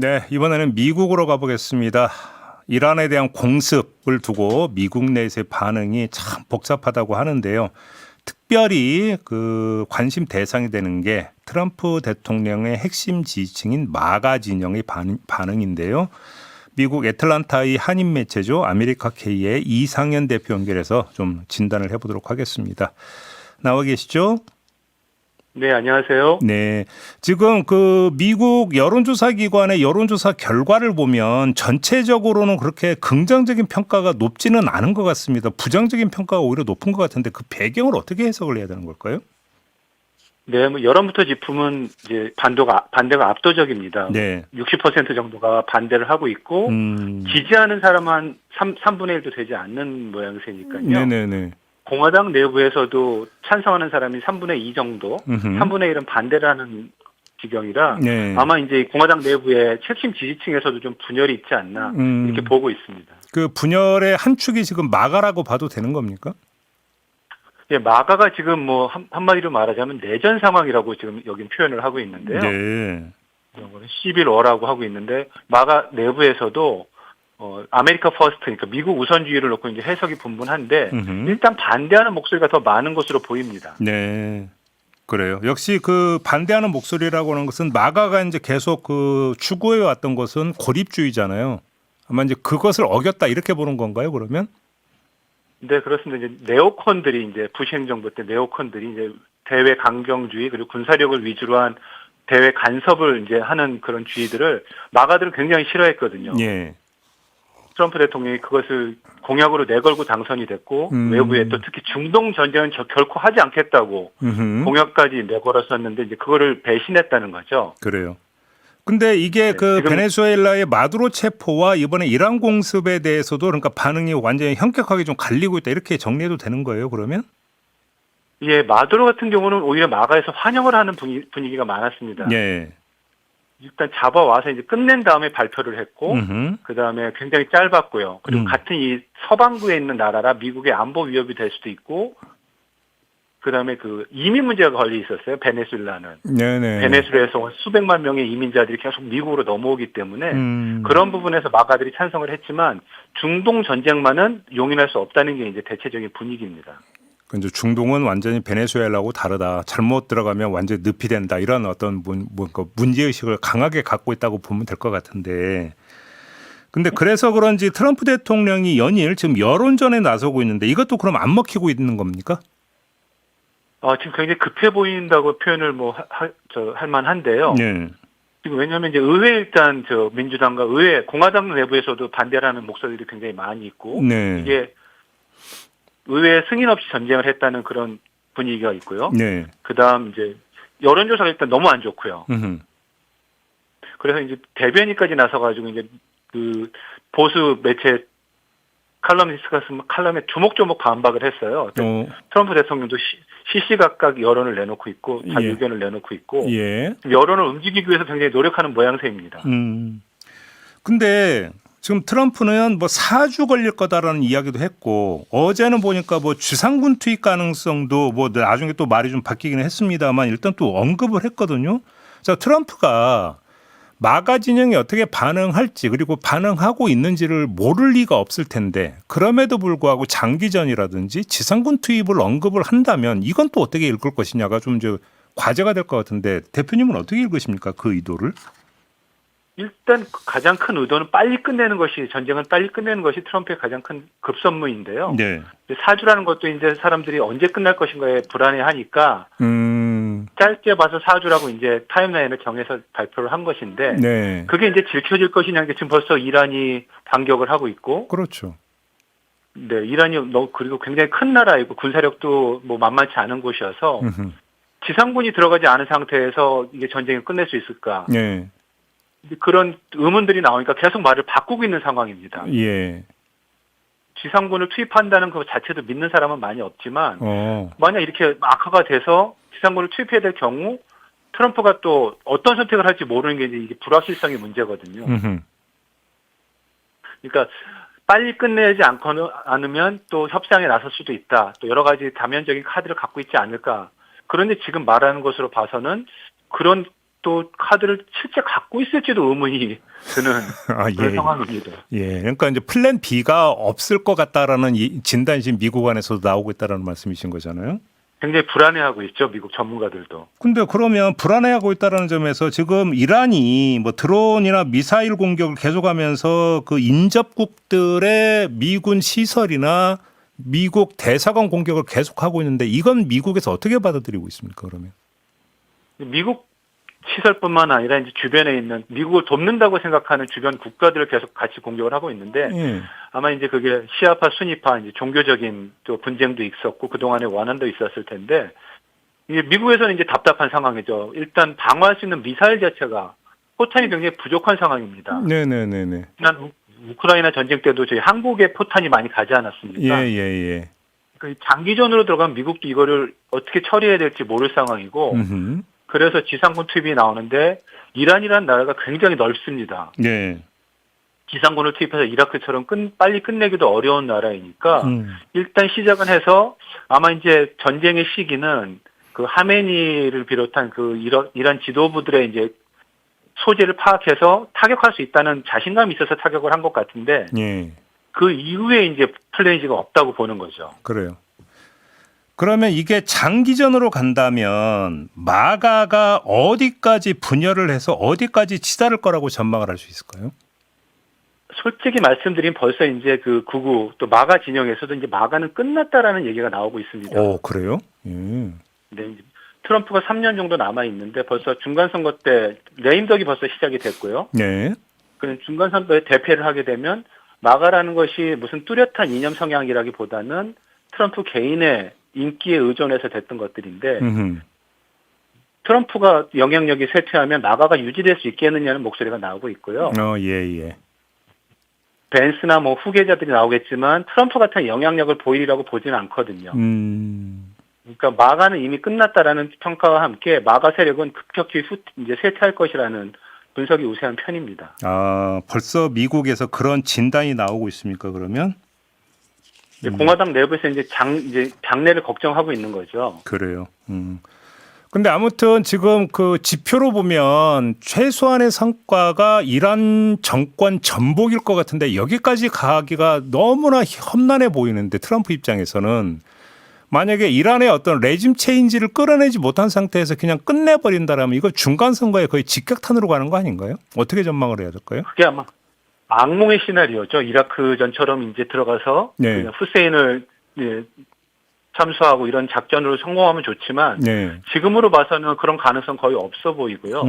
네, 이번에는 미국으로 가보겠습니다. 이란에 대한 공습을 두고 미국 내에서의 반응이 참 복잡하다고 하는데요. 특별히 그 관심 대상이 되는 게 트럼프 대통령의 핵심 지지층인 마가 진영의 반응인데요. 미국 애틀란타의 한인 매체죠. 아메리카 K의 이상현 대표 연결해서 좀 진단을 해보도록 하겠습니다. 나와 계시죠? 네, 안녕하세요. 네. 지금 그 미국 여론조사 기관의 여론조사 결과를 보면 전체적으로는 그렇게 긍정적인 평가가 높지는 않은 것 같습니다. 부정적인 평가가 오히려 높은 것 같은데 그 배경을 어떻게 해석을 해야 되는 걸까요? 네, 뭐 여론부터 짚으면 이제 반대가 압도적입니다. 네. 60% 정도가 반대를 하고 있고 지지하는 사람은 3분의 1도 되지 않는 모양새니까요. 네네네. 공화당 내부에서도 찬성하는 사람이 3분의 2 정도, 3분의 1은 반대를 하는 지경이라 네. 아마 이제 공화당 내부의 핵심 지지층에서도 좀 분열이 있지 않나 이렇게 보고 있습니다. 그 분열의 한 축이 지금 마가라고 봐도 되는 겁니까? 예, 마가가 지금 뭐 한마디로 말하자면 내전 상황이라고 지금 여긴 표현을 하고 있는데요. 네. 시빌워라고 하고 있는데 마가 내부에서도 아메리카 퍼스트, 그러니까 미국 우선주의를 놓고 이제 해석이 분분한데 일단 반대하는 목소리가 더 많은 것으로 보입니다. 네. 그래요. 역시 그 반대하는 목소리라고 하는 것은 마가가 이제 계속 그 추구해 왔던 것은 고립주의잖아요. 아마 이제 그것을 어겼다 이렇게 보는 건가요, 그러면? 네, 그렇습니다. 이제 네오콘들이 이제 부시 행정부 때 네오콘들이 이제 대외 강경주의 그리고 군사력을 위주로 한 대외 간섭을 이제 하는 그런 주의들을 마가들은 굉장히 싫어했거든요. 예. 트럼프 대통령이 그것을 공약으로 내걸고 당선이 됐고 외부에 또 특히 중동 전쟁은 결코 하지 않겠다고 공약까지 내걸었었는데 이제 그거를 배신했다는 거죠. 그래요. 근데 이게 네, 그 베네수엘라의 마두로 체포와 이번에 이란 공습에 대해서도 그러니까 반응이 완전히 현격하게 좀 갈리고 있다 이렇게 정리해도 되는 거예요, 그러면? 예, 마두로 같은 경우는 오히려 마가에서 환영을 하는 분위기가 많았습니다. 예. 일단 잡아와서 이제 끝낸 다음에 발표를 했고, 그 다음에 굉장히 짧았고요. 그리고 같은 이 서방구에 있는 나라라 미국의 안보 위협이 될 수도 있고, 그 다음에 그 이민 문제가 걸려 있었어요. 베네수엘라는. 네네. 베네수엘에서 온 수백만 명의 이민자들이 계속 미국으로 넘어오기 때문에 그런 부분에서 마가들이 찬성을 했지만 중동 전쟁만은 용인할 수 없다는 게 이제 대체적인 분위기입니다. 이제 중동은 완전히 베네수엘라하고 다르다. 잘못 들어가면 완전히 늪이 된다. 이런 어떤 문제의식을 강하게 갖고 있다고 보면 될 것 같은데. 근데 그래서 그런지 트럼프 대통령이 연일 지금 여론전에 나서고 있는데 이것도 그럼 안 먹히고 있는 겁니까? 지금 굉장히 급해 보인다고 표현을 할 만한데요. 네. 지금 왜냐하면 이제 의회 일단 민주당과 의회 공화당 내부에서도 반대하는 목소리들이 굉장히 많이 있고 네. 이게 의회에 승인 없이 전쟁을 했다는 그런 분위기가 있고요. 네. 그다음 이제 여론조사가 일단 너무 안 좋고요. 그래서 이제 대변인까지 나서가지고 이제 그 보수 매체 칼럼니스트가 쓴 칼럼에 조목조목 반박을 했어요. 트럼프 대통령도 시시각각 여론을 내놓고 있고 자기 예. 의견을 내놓고 있고 예. 여론을 움직이기 위해서 굉장히 노력하는 모양새입니다. 근데 지금 트럼프는 뭐 4주 걸릴 거다라는 이야기도 했고 어제는 보니까 뭐 지상군 투입 가능성도 뭐 나중에 또 말이 좀 바뀌기는 했습니다만 일단 또 언급을 했거든요. 자, 트럼프가 마가 진영이 어떻게 반응할지 그리고 반응하고 있는지를 모를 리가 없을 텐데 그럼에도 불구하고 장기전이라든지 지상군 투입을 언급을 한다면 이건 또 어떻게 읽을 것이냐가 좀 과제가 될 것 같은데 대표님은 어떻게 읽으십니까? 그 의도를? 일단 가장 큰 의도는 전쟁을 빨리 끝내는 것이 트럼프의 가장 큰 급선무인데요. 네. 4주라는 것도 이제 사람들이 언제 끝날 것인가에 불안해하니까 짧게 봐서 4주라고 이제 타임라인을 정해서 발표를 한 것인데 네. 그게 이제 지켜질 것이냐 게 지금 벌써 이란이 반격을 하고 있고 그렇죠. 네, 이란이 그리고 굉장히 큰 나라이고 군사력도 뭐 만만치 않은 곳이어서 지상군이 들어가지 않은 상태에서 이게 전쟁을 끝낼 수 있을까? 네. 그런 의문들이 나오니까 계속 말을 바꾸고 있는 상황입니다. 예. 지상군을 투입한다는 것 자체도 믿는 사람은 많이 없지만 만약 이렇게 악화가 돼서 지상군을 투입해야 될 경우 트럼프가 또 어떤 선택을 할지 모르는 게 이게 불확실성의 문제거든요. 그러니까 빨리 끝내지 않으면 또 협상에 나설 수도 있다. 또 여러 가지 다면적인 카드를 갖고 있지 않을까. 그런데 지금 말하는 것으로 봐서는 그런 또 카드를 실제 갖고 있을지도 의문이 드는 그런 상황입니다. 예, 그러니까 이제 플랜 B가 없을 것 같다라는 진단이 지금 미국 안에서도 나오고 있다라는 말씀이신 거잖아요. 굉장히 불안해하고 있죠, 미국 전문가들도. 근데 그러면 불안해하고 있다는 점에서 지금 이란이 뭐 드론이나 미사일 공격을 계속하면서 그 인접국들의 미군 시설이나 미국 대사관 공격을 계속하고 있는데 이건 미국에서 어떻게 받아들이고 있습니까, 그러면? 미국 시설뿐만 아니라 이제 주변에 있는 미국을 돕는다고 생각하는 주변 국가들을 계속 같이 공격을 하고 있는데 아마 이제 그게 시아파, 순위파 이제 종교적인 또 분쟁도 있었고 그동안에 원한도 있었을 텐데 이제 미국에서는 이제 답답한 상황이죠. 일단 방어할 수 있는 미사일 자체가 포탄이 굉장히 부족한 상황입니다. 네네네네. 지난 우크라이나 전쟁 때도 저희 한국에 포탄이 많이 가지 않았습니까? 예. 그러니까 장기전으로 들어가면 미국도 이거를 어떻게 처리해야 될지 모를 상황이고 그래서 지상군 투입이 나오는데 이란이라는 나라가 굉장히 넓습니다. 네. 지상군을 투입해서 이라크처럼 빨리 끝내기도 어려운 나라이니까 일단 시작은 해서 아마 이제 전쟁의 시기는 그 하메니를 비롯한 그 이란 지도부들의 이제 소재를 파악해서 타격할 수 있다는 자신감이 있어서 타격을 한 것 같은데 그 이후에 이제 플랜 G가 없다고 보는 거죠. 그래요. 그러면 이게 장기전으로 간다면 마가가 어디까지 분열을 해서 어디까지 치달을 거라고 전망을 할 수 있을까요? 솔직히 말씀드린 벌써 이제 그 극우 또 마가 진영에서도 이제 마가는 끝났다라는 얘기가 나오고 있습니다. 오, 그래요? 네, 트럼프가 3년 정도 남아 있는데 벌써 중간선거 때 레임덕이 벌써 시작이 됐고요. 네. 그 중간선거에 대패를 하게 되면 마가라는 것이 무슨 뚜렷한 이념 성향이라기보다는 트럼프 개인의 인기에 의존해서 됐던 것들인데 트럼프가 영향력이 쇠퇴하면 마가가 유지될 수 있겠느냐는 목소리가 나오고 있고요. 예. 벤스나 뭐 후계자들이 나오겠지만 트럼프 같은 영향력을 보이리라고 보지는 않거든요. 그러니까 마가는 이미 끝났다라는 평가와 함께 마가 세력은 급격히 이제 쇠퇴할 것이라는 분석이 우세한 편입니다. 아, 벌써 미국에서 그런 진단이 나오고 있습니까? 그러면? 공화당 내부에서 이제 장래를 걱정하고 있는 거죠. 그래요. 근데 아무튼 지금 그 지표로 보면 최소한의 성과가 이란 정권 전복일 것 같은데 여기까지 가기가 너무나 험난해 보이는데 트럼프 입장에서는 만약에 이란의 어떤 레짐 체인지를 끌어내지 못한 상태에서 그냥 끝내버린다라면 이거 중간 선거에 거의 직격탄으로 가는 거 아닌가요? 어떻게 전망을 해야 될까요? 그게 아마 악몽의 시나리오죠. 이라크전처럼 이제 들어가서 그냥 후세인을 참수하고 이런 작전으로 성공하면 좋지만 지금으로 봐서는 그런 가능성 거의 없어 보이고요.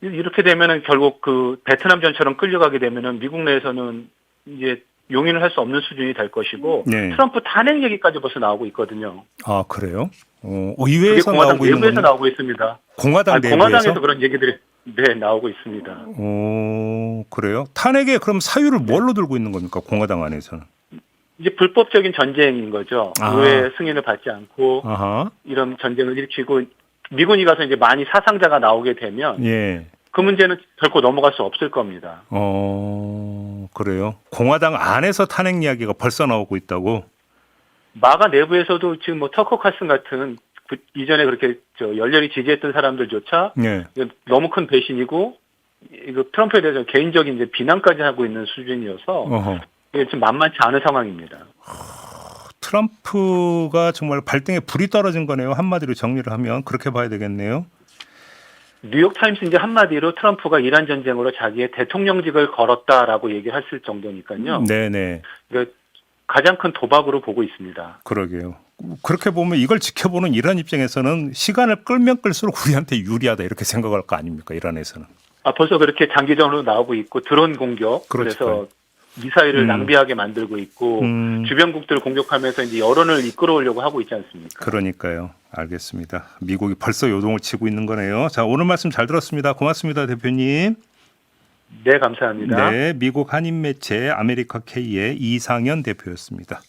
이렇게 되면은 결국 그 베트남전처럼 끌려가게 되면은 미국 내에서는 이제 용인을 할 수 없는 수준이 될 것이고 트럼프 탄핵 얘기까지 벌써 나오고 있거든요. 아, 그래요? 의회에서 공화당 나오고 있는 내부에서 나오고 있습니다. 공화당 내부에서? 공화당에서 그런 얘기들이 나오고 있습니다. 그래요? 탄핵에 그럼 사유를 뭘로 들고 있는 겁니까? 공화당 안에서는? 이제 불법적인 전쟁인 거죠. 의회 승인을 받지 않고 이런 전쟁을 일으키고 미군이 가서 이제 많이 사상자가 나오게 되면 그 문제는 결코 넘어갈 수 없을 겁니다. 그래요? 공화당 안에서 탄핵 이야기가 벌써 나오고 있다고? 마가 내부에서도 지금 뭐 터커 칼슨 같은 이전에 그렇게 열렬히 지지했던 사람들조차 너무 큰 배신이고 이거 트럼프에 대해서 개인적인 이제 비난까지 하고 있는 수준이어서 이게 지금 만만치 않은 상황입니다. 트럼프가 정말 발등에 불이 떨어진 거네요. 한마디로 정리를 하면 그렇게 봐야 되겠네요. 뉴욕타임스 이제 한마디로 트럼프가 이란 전쟁으로 자기의 대통령직을 걸었다라고 얘기했을 정도니까요. 네네. 그러니까 가장 큰 도박으로 보고 있습니다. 그러게요. 그렇게 보면 이걸 지켜보는 이란 입장에서는 시간을 끌면 끌수록 우리한테 유리하다 이렇게 생각할 거 아닙니까? 이란에서는. 벌써 그렇게 장기전으로 나오고 있고 드론 공격. 그래서 미사일을 낭비하게 만들고 있고 주변국들을 공격하면서 이제 여론을 이끌어오려고 하고 있지 않습니까? 그러니까요. 알겠습니다. 미국이 벌써 요동을 치고 있는 거네요. 자, 오늘 말씀 잘 들었습니다. 고맙습니다, 대표님. 네, 감사합니다. 네, 미국 한인 매체 아메리카 K의 이상현 대표였습니다.